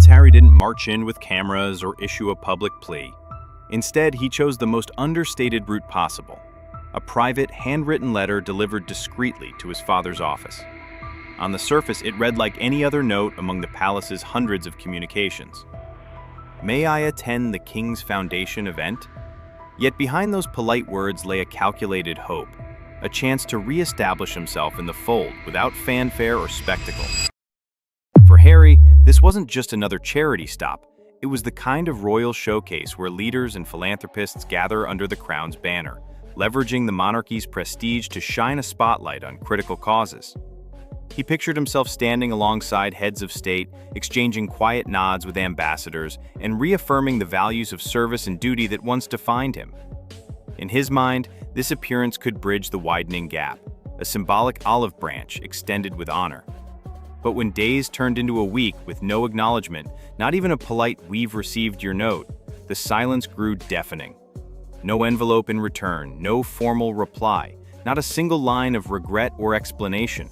Prince Harry didn't march in with cameras or issue a public plea. Instead, he chose the most understated route possible, a private, handwritten letter delivered discreetly to his father's office. On the surface, it read like any other note among the palace's hundreds of communications. "May I attend the King's Foundation event?" Yet behind those polite words lay a calculated hope, a chance to reestablish himself in the fold without fanfare or spectacle. For Harry, this wasn't just another charity stop. It was the kind of royal showcase where leaders and philanthropists gather under the crown's banner, leveraging the monarchy's prestige to shine a spotlight on critical causes. He pictured himself standing alongside heads of state, exchanging quiet nods with ambassadors, and reaffirming the values of service and duty that once defined him. In his mind, this appearance could bridge the widening gap, a symbolic olive branch extended with honor. But when days turned into a week with no acknowledgement, not even a polite "we've received your note," the silence grew deafening. No envelope in return, no formal reply, not a single line of regret or explanation.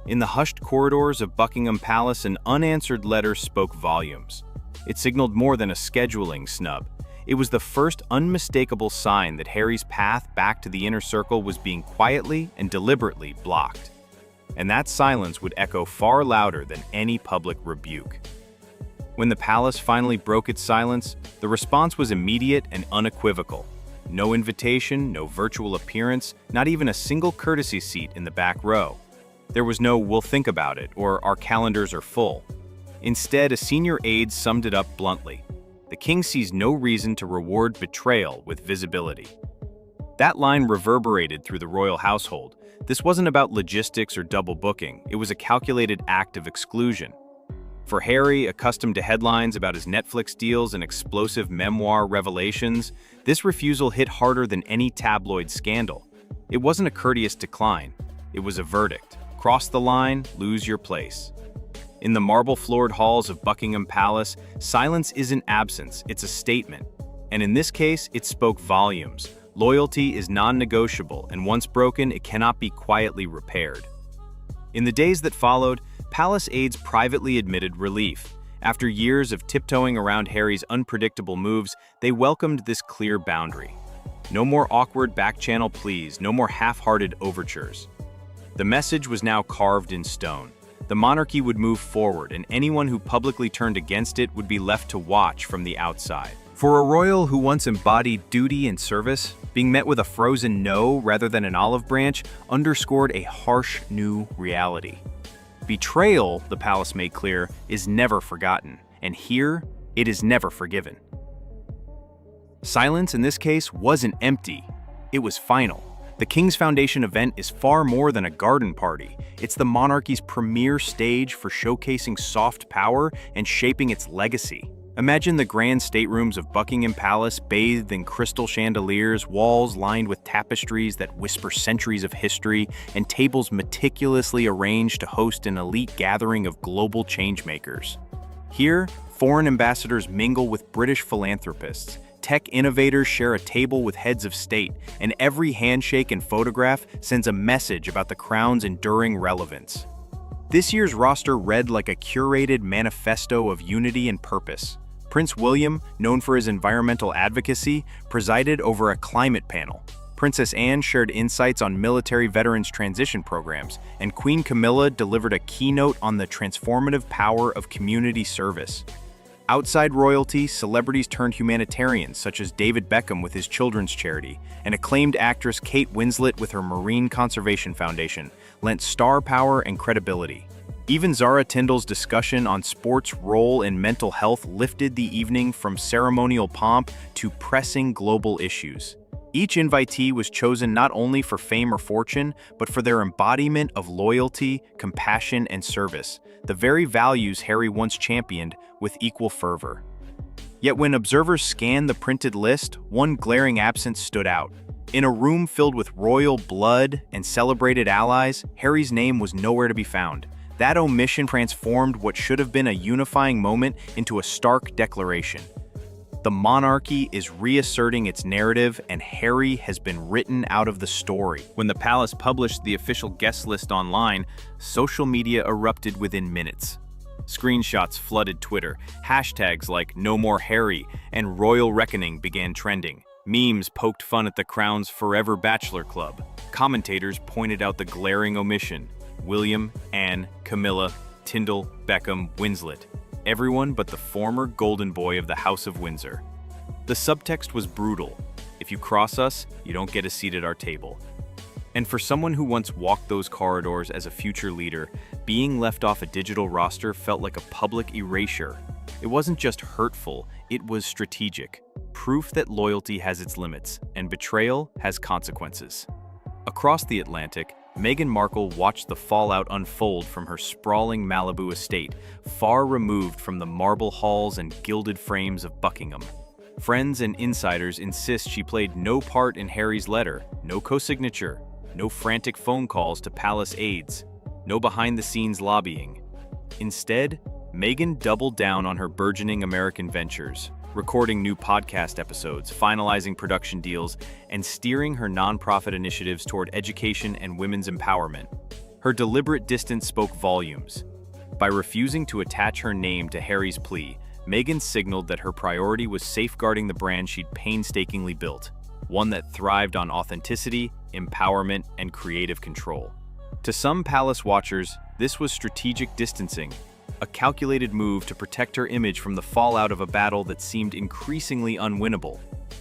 In the hushed corridors of Buckingham Palace, an unanswered letter spoke volumes. It signaled more than a scheduling snub. It was the first unmistakable sign that Harry's path back to the inner circle was being quietly and deliberately blocked. And that silence would echo far louder than any public rebuke. When the palace finally broke its silence, the response was immediate and unequivocal. No invitation, no virtual appearance, not even a single courtesy seat in the back row. There was no "we'll think about it" or "our calendars are full." Instead, a senior aide summed it up bluntly. The king sees no reason to reward betrayal with visibility. That line reverberated through the royal household. This wasn't about logistics or double booking. It was a calculated act of exclusion. For Harry, accustomed to headlines about his Netflix deals and explosive memoir revelations, this refusal hit harder than any tabloid scandal. It wasn't a courteous decline. It was a verdict. Cross the line, lose your place. In the marble-floored halls of Buckingham Palace, silence isn't absence, it's a statement. And in this case, it spoke volumes. Loyalty is non-negotiable, and once broken, it cannot be quietly repaired. In the days that followed, palace aides privately admitted relief. After years of tiptoeing around Harry's unpredictable moves, they welcomed this clear boundary. No more awkward back-channel pleas, no more half-hearted overtures. The message was now carved in stone. The monarchy would move forward, and anyone who publicly turned against it would be left to watch from the outside. For a royal who once embodied duty and service, being met with a frozen no rather than an olive branch underscored a harsh new reality. Betrayal, the palace made clear, is never forgotten, and here, it is never forgiven. Silence in this case wasn't empty, it was final. The King's Foundation event is far more than a garden party. It's the monarchy's premier stage for showcasing soft power and shaping its legacy. Imagine the grand staterooms of Buckingham Palace bathed in crystal chandeliers, walls lined with tapestries that whisper centuries of history, and tables meticulously arranged to host an elite gathering of global changemakers. Here, foreign ambassadors mingle with British philanthropists. Tech innovators share a table with heads of state, and every handshake and photograph sends a message about the crown's enduring relevance. This year's roster read like a curated manifesto of unity and purpose. Prince William, known for his environmental advocacy, presided over a climate panel. Princess Anne shared insights on military veterans transition programs, and Queen Camilla delivered a keynote on the transformative power of community service. Outside royalty, celebrities turned humanitarians such as David Beckham with his children's charity, and acclaimed actress Kate Winslet with her Marine Conservation Foundation lent star power and credibility. Even Zara Tindall's discussion on sports' role in mental health lifted the evening from ceremonial pomp to pressing global issues. Each invitee was chosen not only for fame or fortune, but for their embodiment of loyalty, compassion, and service, the very values Harry once championed with equal fervor. Yet when observers scanned the printed list, one glaring absence stood out. In a room filled with royal blood and celebrated allies, Harry's name was nowhere to be found. That omission transformed what should have been a unifying moment into a stark declaration. The monarchy is reasserting its narrative, and Harry has been written out of the story. When the palace published the official guest list online, social media erupted within minutes. Screenshots flooded Twitter. Hashtags like "No More Harry" and "Royal Reckoning" began trending. Memes poked fun at the Crown's Forever Bachelor Club. Commentators pointed out the glaring omission: William, Anne, Camilla, Tyndall, Beckham, Winslet. Everyone but the former golden boy of the House of Windsor. The subtext was brutal. If you cross us, you don't get a seat at our table. And for someone who once walked those corridors as a future leader, being left off a digital roster felt like a public erasure. It wasn't just hurtful, it was strategic. Proof that loyalty has its limits, and betrayal has consequences. Across the Atlantic, Meghan Markle watched the fallout unfold from her sprawling Malibu estate, far removed from the marble halls and gilded frames of Buckingham. Friends and insiders insist she played no part in Harry's letter, no co-signature, no frantic phone calls to palace aides, no behind-the-scenes lobbying. Instead, Meghan doubled down on her burgeoning American ventures, recording new podcast episodes, finalizing production deals, and steering her nonprofit initiatives toward education and women's empowerment. Her deliberate distance spoke volumes. By refusing to attach her name to Harry's plea, Meghan signaled that her priority was safeguarding the brand she'd painstakingly built, one that thrived on authenticity, empowerment, and creative control. To some palace watchers, this was strategic distancing, a calculated move to protect her image from the fallout of a battle that seemed increasingly unwinnable.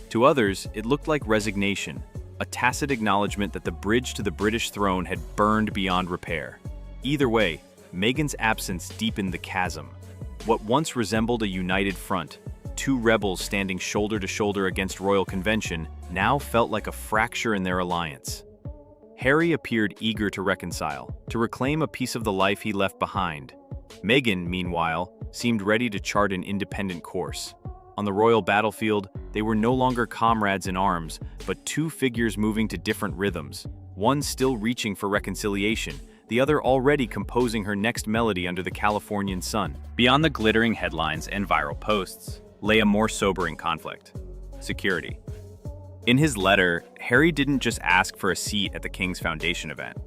To others, it looked like resignation, a tacit acknowledgement that the bridge to the British throne had burned beyond repair. Either way, Meghan's absence deepened the chasm. What once resembled a united front, two rebels standing shoulder to shoulder against royal convention, now felt like a fracture in their alliance. Harry appeared eager to reconcile, to reclaim a piece of the life he left behind. Meghan, meanwhile, seemed ready to chart an independent course. On the royal battlefield, they were no longer comrades in arms, but two figures moving to different rhythms, one still reaching for reconciliation, the other already composing her next melody under the Californian sun. Beyond the glittering headlines and viral posts lay a more sobering conflict: security. In his letter, Harry didn't just ask for a seat at the King's Foundation event.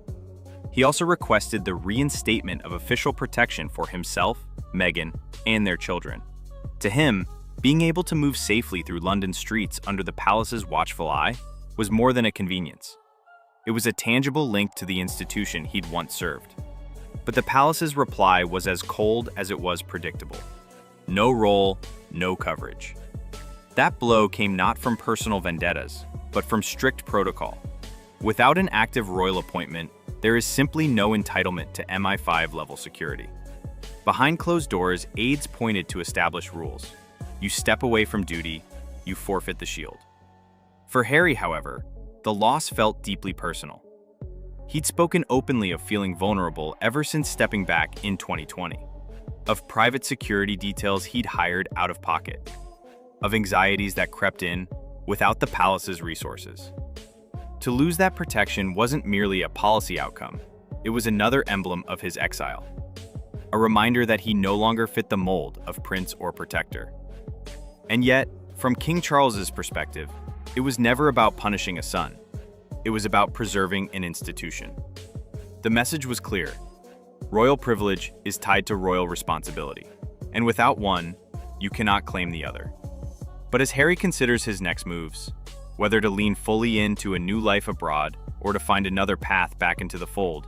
He also requested the reinstatement of official protection for himself, Meghan, and their children. To him, being able to move safely through London streets under the palace's watchful eye was more than a convenience. It was a tangible link to the institution he'd once served. But the palace's reply was as cold as it was predictable. No role, no coverage. That blow came not from personal vendettas, but from strict protocol. Without an active royal appointment, there is simply no entitlement to MI5 level security. Behind closed doors, aides pointed to established rules. You step away from duty, you forfeit the shield. For Harry, however, the loss felt deeply personal. He'd spoken openly of feeling vulnerable ever since stepping back in 2020, of private security details he'd hired out of pocket, of anxieties that crept in without the palace's resources. To lose that protection wasn't merely a policy outcome, it was another emblem of his exile. A reminder that he no longer fit the mold of prince or protector. And yet, from King Charles's perspective, it was never about punishing a son. It was about preserving an institution. The message was clear. Royal privilege is tied to royal responsibility, and without one, you cannot claim the other. But as Harry considers his next moves, whether to lean fully into a new life abroad or to find another path back into the fold,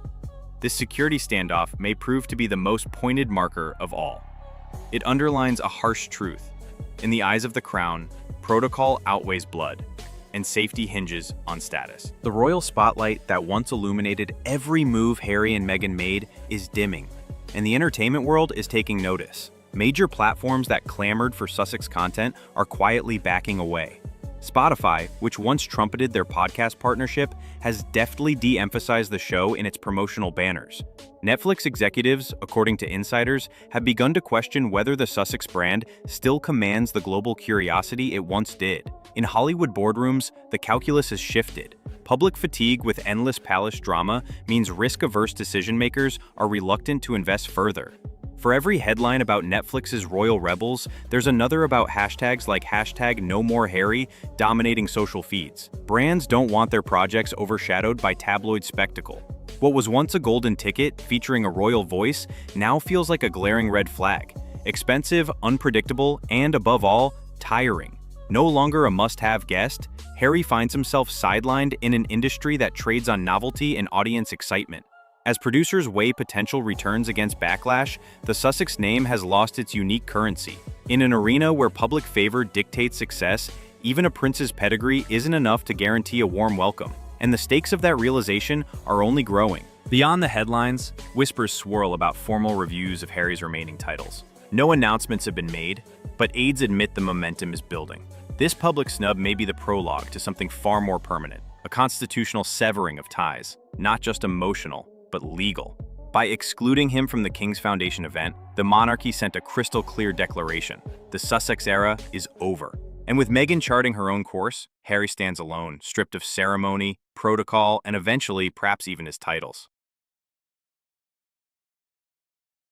this security standoff may prove to be the most pointed marker of all. It underlines a harsh truth. In the eyes of the crown, protocol outweighs blood, and safety hinges on status. The royal spotlight that once illuminated every move Harry and Meghan made is dimming, and the entertainment world is taking notice. Major platforms that clamored for Sussex content are quietly backing away. Spotify, which once trumpeted their podcast partnership, has deftly de-emphasized the show in its promotional banners. Netflix executives, according to insiders, have begun to question whether the Sussex brand still commands the global curiosity it once did. In Hollywood boardrooms, the calculus has shifted. Public fatigue with endless palace drama means risk-averse decision-makers are reluctant to invest further. For every headline about Netflix's royal rebels, there's another about hashtags like #NoMoreHarry dominating social feeds. Brands don't want their projects overshadowed by tabloid spectacle. What was once a golden ticket featuring a royal voice now feels like a glaring red flag. Expensive, unpredictable, and above all, tiring. No longer a must-have guest, Harry finds himself sidelined in an industry that trades on novelty and audience excitement. As producers weigh potential returns against backlash, the Sussex name has lost its unique currency. In an arena where public favor dictates success, even a prince's pedigree isn't enough to guarantee a warm welcome, and the stakes of that realization are only growing. Beyond the headlines, whispers swirl about formal reviews of Harry's remaining titles. No announcements have been made, but aides admit the momentum is building. This public snub may be the prologue to something far more permanent, a constitutional severing of ties, not just emotional, but legal. By excluding him from the King's Foundation event, the monarchy sent a crystal-clear declaration. The Sussex era is over. And with Meghan charting her own course, Harry stands alone, stripped of ceremony, protocol, and eventually, perhaps even his titles.